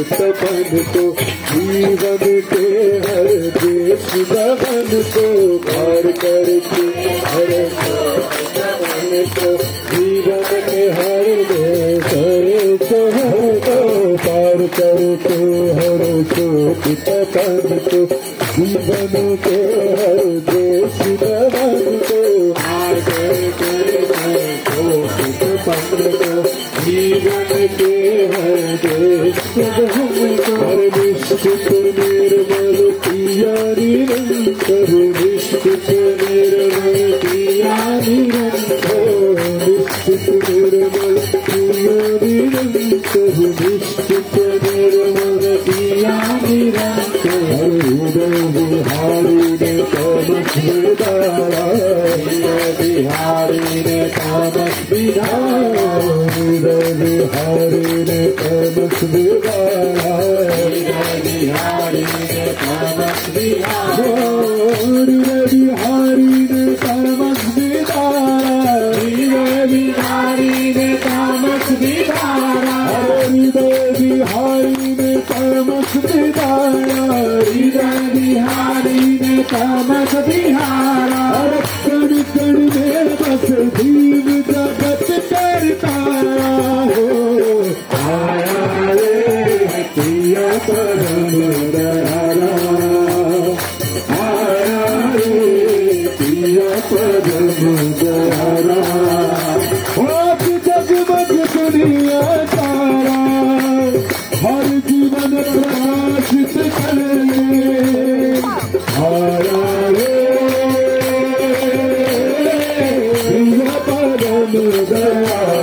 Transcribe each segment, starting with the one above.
तपन को जीवन के हर देश दहन को पार करके हर तपन को जीवन के हर देश को पार करके हर शोक तपन को जीवन के हर देश दहन को पार करके हर शोक तपन को जीवन के हर देश हर निश्चित निर्मल किया निरंतर निश्चित निर्मल किया निरंतर निश्चित निर्मल किया निरंतर निश्चित निर्मल किया निरंतर हृदय बिहारी ने तामस विदारा हृदय बिहारी ने तामस विदारा हृदय बिहारी ने तामस विदारा हृदय बिहारी ने तामस विदारा हृदय बिहारी ने तामस विदारा हृदय बिहारी ने तामस विदारा हृदय बिहारी ने तामस विदारा हृदय बिहारी ने तामस विहारा कण कण में बस दीन जगत करता हो आया रे प्रिया परम दयाला आया रे प्रिया परम दयाला आप जगमग दुनिया तारा हर जीवन प्रकाशित करे आया रे प्रिया परम दयाला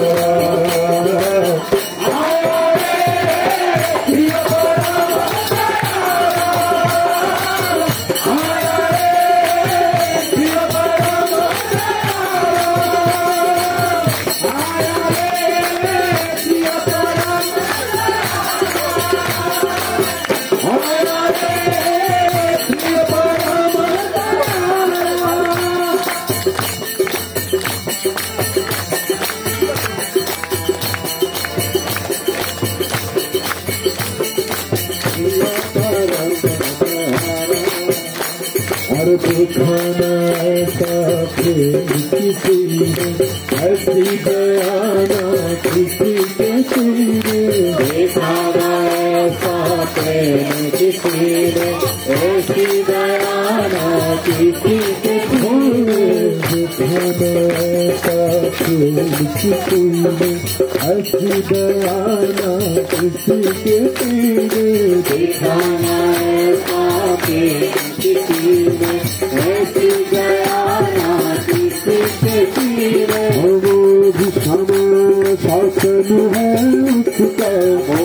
दिखाना ऐसा प्रेम किसी ने ऐसी बयाना किसी के सीने दिखाना ऐसा प्रेम किसी ने ऐसी बयाना किसी के सीने दिखाना ऐसा प्रेम किसी ने ऐसी बयाना किसी के सीने दिखाना ऐसा प्रेम किसी ने ऐसी गयाना किसी के तीरे वो भी समय शासन है उसका वो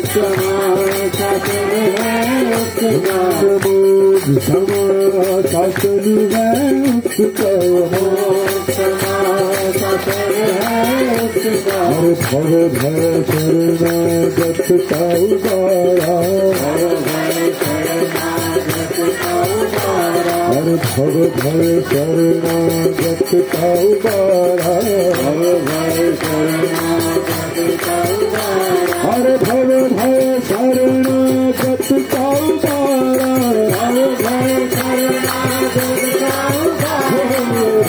समय शासन है उसका वो भी समय शासन है उसका वो समय शासन है उसका भव भय शरणागत का उदारा भव भय शरणागत का उदारा हर भव भय शरणागत का उबारा, भव भय शरणागत का उबारा, हर भव भय शरणागत का उबारा, भव भय शरणागत का उबारा,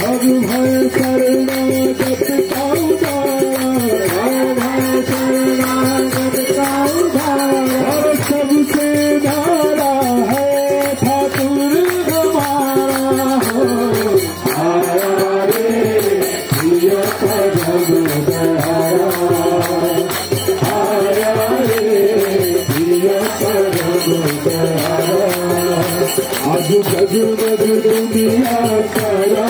भव भय शरणागत का उबारा, भव भय शरणागत का उबारा, और सबसे नारा है ठाकुर हमारा हो, आया रे प्रिय पदम दयारा, आया रे प्रिय पदम दयारा, आज जगमग दुनिया तारा,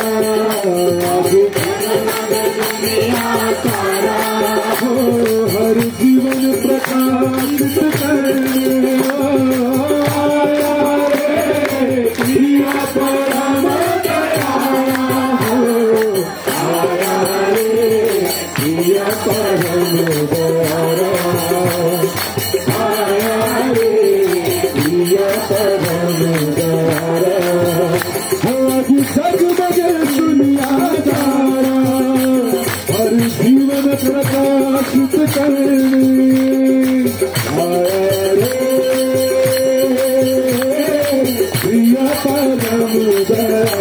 आज जगमग दुनिया तारा हो, हर जीवन प्रकाशित करने आया रे प्रिय परम दयारा हो, आया रे प्रिय परम दयारा, आया रे प्रिय परम दयारा, आज जगमग दुनिया तारा, हर जीवन प्रकाशित करने आया रे प्रिय परम दयारा।